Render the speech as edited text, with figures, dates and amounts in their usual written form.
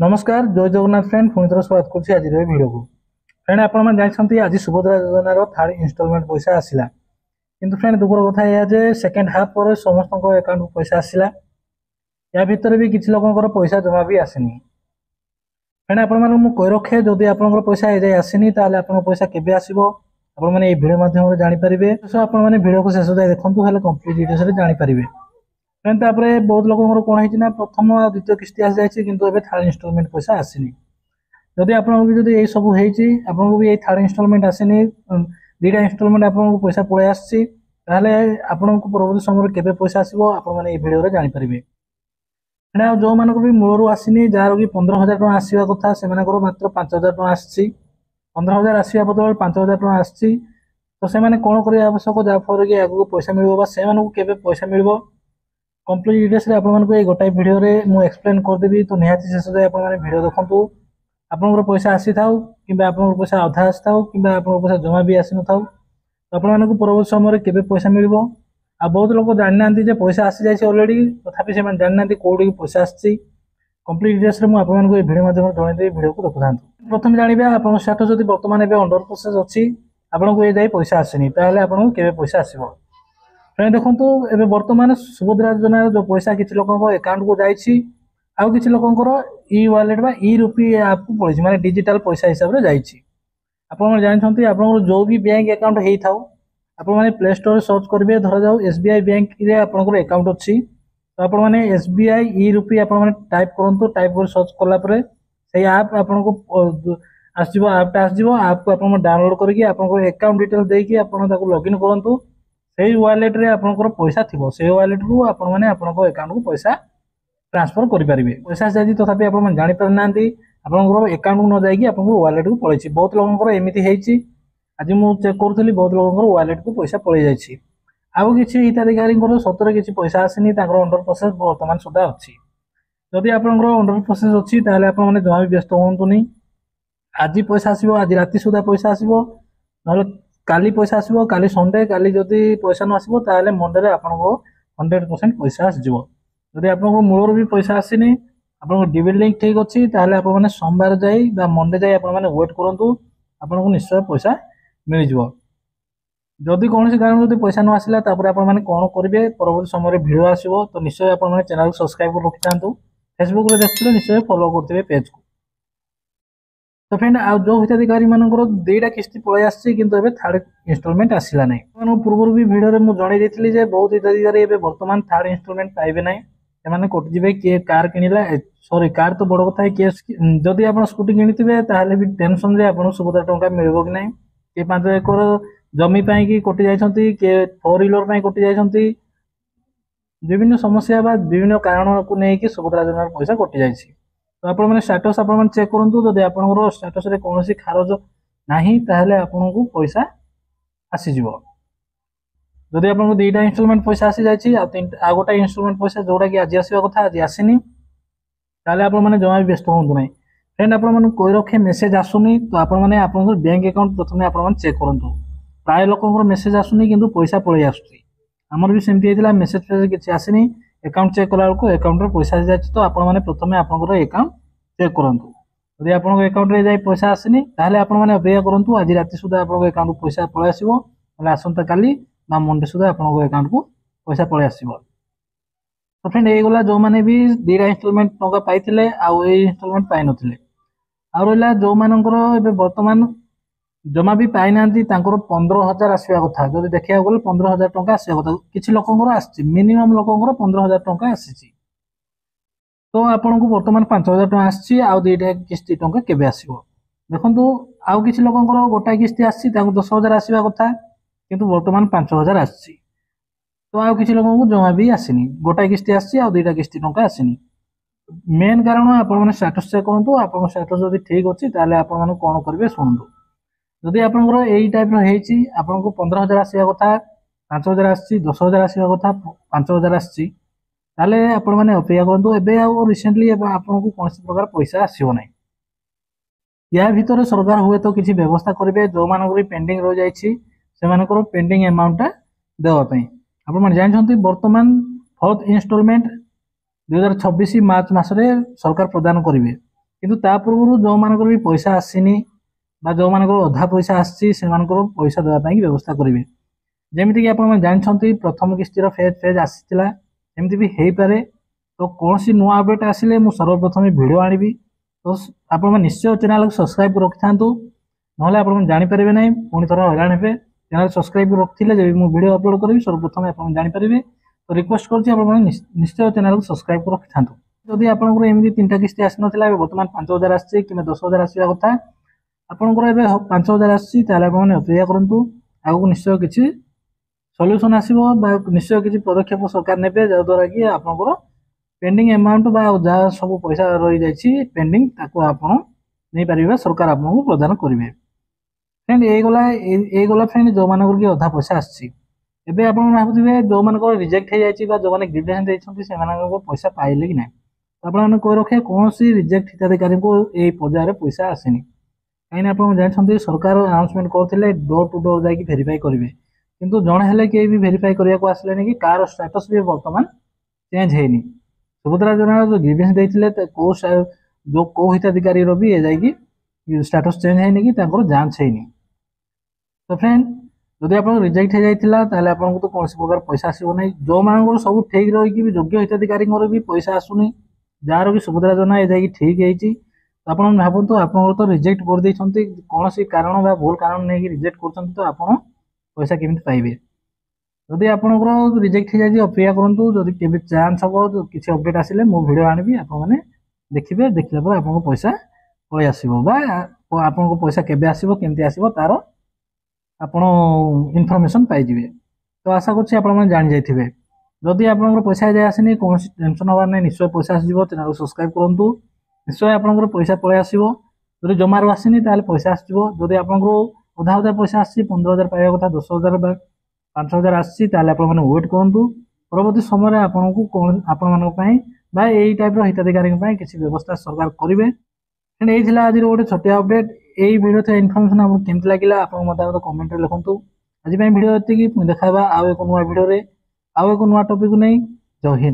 नमस्कार जय जगन्नाथ फ्रेंड पुणी थर स्वागत करुच्ची आज भिडियो को फ्रेंड आपण जानते आज सुभद्रा योजनार थर्ड इनस्टॉलमेंट पैसा आसला किंतु फ्रेंड दुखर कथा यह जे सेकेंड हाफ पर समस्त अकाउंट को पैसा आसला या भितर भी किसी लोकर पैसा जमा भी आसनी फ्रेंड आपण कही रखे जदि आप पैसा ए जाए आसनी ताल आप पैसा केवे आसो आपने ये भिडियो माध्यम जानीपारे सो आपने भिडियो को शेष जाए देखूँ हेल्ले कंप्लीट डिटेल्स जानीपारे फ्रेंड तापर बहुत लोगों कौन है प्रथम द्वितीय किस्ती आसी जाए कि थर्ड इनस्टॉलमेंट पैसा आसनी जदि आपको ये सब आपको भी थर्ड इनस्टॉलमेंट आसनी दुईटा इनस्टॉलमेंट आपको पैसा पलि आपको परवर्ती समय केवे पैसा आसो आपने भिडियो जानीपारे फ्रेंड जो मानक भी मूलर आसनी जार कि 15,000 टଙ୍କା आसवा कथा से मात्र 5,000 टଙ୍କା आसी 15,000 आसवा बदल 5,000 टଙ୍କା आसी तो से कौन करने आवश्यक जहाँफल कि आगे पैसा मिल से पैसा मिल कंप्लीट डिटेल्स रे आपको ये गोटाए भिडियो रे मु एक्सप्लेन करदेवी तो निहाती शेष जाए भिडियो देखूँ आपंकर पैसा आसी था कि पैसा अधा आसी था कि पैसा जमा भी आसी न था तो आपको परवर्ती समय केवे पैसा मिल आ बहुत लोग जाना पैसा आसी जाए अलरेडी तथापि से जाना कौटी पैसा आसी कंप्लीट डिटेल्स रे मुझे भिडियो माध्यम जनईदेवी भिडियो को देखु था प्रथम जानवे आप स्टाटस जब बर्तमान अंडर प्रोसेस अच्छी आपको ये जाए पैसा आसनी ताहले आपको केवे पैसा आसो फ्रेंड देखो एबे वर्तमान सुभद्रा योजना जो पैसा किसी लोक अकाउंट को जाइए आउ किसी लोकर ई वालेट बा ई रुपी ऐप को पड़ी माने डिजिटल पैसा हिसाब से जाइए आप जानते आप जो भी बैंक अकाउंट होता आपने प्ले स्टोर सर्च करेंगे धर जाऊ एसबीआई बैंक रे आपंकर अकाउंट अच्छी तो आपने एसबीआई ई रुपी आपने टाइप करूँ टाइप कर सर्च कलापर से आप आपको आसो आपटा आसो आप को आप डाउनलोड करके अकाउंट डिटेल्स देकी आप लॉगिन करूँ से वालेट रे आपनकर पैसा थिबो से वालेट रु आपण माने आपनको अकाउंट को पैसा ट्रांसफर करि परिबे पैसा जाई तथापि आपण माने जानि परनांती आपनकर अकाउंट को न जाई कि आपनको वालेट को पळैछि बहुत लोगनकर एमिति हेछि आज मु चेक करथली बहुत लोगनकर वालेट को पैसा पळै जाइछि आउ किछि हिताधिकारींकर सतरे किछि पैसा आसिनी ताकर अंडर प्रोसेस वर्तमान सुधा अछि जदि आपनकर अंडर प्रोसेस अछि ताले आपण माने जमा व्यस्त होंतुनी आज पैसा आसीबो आज राति सुधा पैसा आसीबो नले काली पैसा आसो काली संडे काली जदि पैसा न आसो ताले मंडे रे आपनको 100% पैसा आसो जदि आपनको मूलर भी पैसा आसीनी आपनको डिबिट लिंक ठीक अच्छी ताले आप माने सोमवार जाई बा मंडे जाई आप माने वेट करंतु आपनको निश्चय पैसा मिल जिवो जदि कौन कारण जदि पैसा न आसिला तापर आप माने कोन करिवे परवर्ती समय भिडियो आसीबो तो निश्चय आप माने चैनल को सब्सक्राइब कर रखिथांतु फेसबुक रे देखथिले निश्चय फॉलो करथिबे पेज को तो फ्रेंड आ जो हिताधिकारी मानकर दुईटा किस्ती पलि आसी किंतु एबे थर्ड इनस्टॉलमेंट आसिला नै पूर्व भी भिडियो रे मु जणै देथिली जे बहुत हिताधिकारी एबे वर्तमान थर्ड इनस्टॉलमेंट पाइबे नै से माने कोट जिवे के कार किनिला सॉरी कार तो बड़ कथा है के जदि आपण स्कूटी किनिथिबे ताहले भी टेंशन जे आपण सुबदा टंका मिलबो कि नै के 5 एकर जमी पई कि कोटि जायछंती के 4 व्हीलर पई कोटि जायछंती विभिन्न समस्या बा विभिन्न कारण को नै कि सुभद्रा योजना पैसा कोटि जायछि तो आप स्टाटस आप चेक करूँ जब आप स्टाटस रे कौन खारज नहीं ताहले आपको पैसा आसीज जदि आप दुईटा इनस्टॉलमेंट पैसा आसी जाए आ गोटे इनस्टॉलमेंट पैसा जोटा कि आज आसवा कथा आज आसनी ताहले आप जमा भी व्यस्त हूँ ना फ्रेंड आप कही रखे मेसेज आसुनी तो आपने आप बैंक अकाउंट प्रथम आप चेक करूँ प्राय लोक मेसेज आसुनी किंतु पैसा पलि आमर भी सेमती होता मेसेज फेसेज किसी आसनी अकाउंट चेक कला अकाउंट पैसा जाए तो आपने प्रथम आपंकर अकाउंट चेक करूँ जदि आप अकाउंट रे जाए पैसा आसनी ताहले आपने अपेक्षा करूँ आज राति सुधा आप अकाउंट पैसा पलि आसो आसंता काली बा मंडे सुधा आप अकाउंट को पैसा पलि आसो तो फ्रेंड ये गला जो मैंने भी दुईटा इनस्टॉलमेंट टंका पाई आउ इनस्टॉलमेंट पाई नथिले आ रहा जो मानकर एबे वर्तमान जमा भी पाई ना 15,000 आसवा कथा जब देखा गले 15,000 टंका आसवा कथा किसी लोकंर आसी मिनिमम लोकंर 15,000 टंका आसी तो आपन को वर्तमान 5,000 टंका आसी आउ दुईटा किस्ती टंका केबे आसीबो देखंतु आउ किसी लोकंर गोटा किस्ती आसी 10,000 आसवा कथा किंतु वर्तमान 5,000 आसी तो आउ किसी लोगों को जमा भी आसीनी गोटा किस्ती आसी आउ दुईटा किस्ती टंका आसीनी मेन कारण आपण माने स्टेटस चेक करंतु आपण स्टेटस जदि ठीक अछि ताले आपण माने कोन करबे सुनंतु जदि आपनकर एई टाइप रो हेछि आपनको 15,000 आसीया कथा 5,000 आसी 10,000 आसीया कथा 5,000 आसी ताले आपण माने अपेक्षा करंतु एबे आ रिसेंटली आपनको कोनसी प्रकार पैसा आसीबो नै या भीतर सरकार हुए तो किसी व्यवस्था करेंगे जो मानक पेंडिंग रही जाइए से पेंडिंग अमाउंटा देवाई आप जानते बर्तमान फोर्थ इनस्टॉलमेंट 2026 मार्च मासरे सरकार प्रदान करेंगे किंतु ता पूर्व जो मानकर भी पैसा आसीनी बा जो मानकर अधा पैसा आसी से पैसा देवा पाई व्यवस्था करेंगे। जमीती कि आप जानते प्रथम किस्तिर फेज फेज आसीला एमती भी हो पारे। तो कौन सी नुआ अपडेट आसिले मु सर्वप्रथम वीडियो आनिबी। तो आप निश्चय चैनल को सब्सक्राइब रखि था ना आप जानीपारे ना पुणी थर हैरान हे। चैनल सब्सक्राइब रखी जब मुझे वीडियो अपलोड करी सर्वप्रथम आप जानीपारे। तो रिक्वेस्ट कर निश्चय चैनल को सब्सक्राइब रखि था। जदि आपंकर एमती 3टा किस्ती आसी ना बर्तमान 5000 आसी कि 10,000 आसवा कथा आपंकर 5,000 आसी अपेक्षा करूँ आगे निश्चय किसी सल्यूशन आसो निश्चय किसी पदक्षेप सरकार ने जहाद्वारा कि आपंकर पेंडिंग अमाउंट जहाँ सब पैसा रही जाइए पेंडिंग नहीं पारे सरकार आपको प्रदान करेंगे। फ्रेंड ये गला फ्रेंड जो मान कि अधा पैसा आसी एवं आप भावुए जो मान रिजेक्ट हो जाए जो मैंने ग्रीवेंस देते से पैसा पाइले कि ना। तो आपने कही रखे कौन सी रिजेक्ट हिताधिकारी को यही पर्यायर पैसा आसेनी कहीं आप जानते सरकार अनाउंसमेंट करते डोर टू डोर जाकि भेरीफाई करेंगे किंतु जड़े हेल्ले कहीं भी भेरीफाई करने को आसले कि कार स्टेटस भी बर्तमान चेंज होनी। सुभद्रा योजना जो ग्रीवेंस देते जो कौ हिताधिकारी भी ये स्टेटस चेंज होनी कि जांच होनी। तो फ्रेंड जदि आप रिजेक्ट हो जाता आपको तो कौन प्रकार पैसा आसो ना जो मान सब ठीक रही योग्य हिताधिकारी भी पैसा आसुनी जार भी सुभद्रा योजना ये ठीक है। तो आप भावतु आप तो रिजेक्ट कर देते कौन सी कारण भूल कारण नहीं रिजेक्ट कर तो आप पैसा केमी पाइबे। जदि आपंकर रिजेक्ट हो जाए अपेक्षा करूँ जदि के चान्स हम किसी अपडेट आसिले मो वीडियो आनी आपने देखिए देखला पर आपको पैसा पलि आसो आपको पैसा केबे आसो केमती आसो तार आपण इनफॉरमेशन पाइबे। तो आशा करछि आपण जान जाइथिबे। जदि आपंकर पैसा जाए आसनी कौन टेंशन हबार नहीं निश्चय पैसा आसो चैनल को सब्सक्राइब करूँ निश्चय आपंकर पैसा पलि आसो। जदि जमार आसनी पैसा आसो जदि आपको अधा अधा पैसा आसी 15,000 पाइबा कथा 10,000 5,000 आसी आपने वेट करूँ परवर्ती समय आपको कौन आपण यही टाइप हिताधिकारी किसी व्यवस्था सरकार करेंगे। ये आज गोटे छोटिया अपडेट यही वीडियो इनफॉरमेशन आपको केमती लगे आप मतलब कमेंट लिखुँ। आज वीडियो ये देखा आउ एक नुआ वीडियो आउ एक नुआ टॉपिक नहीं। जय हिंद।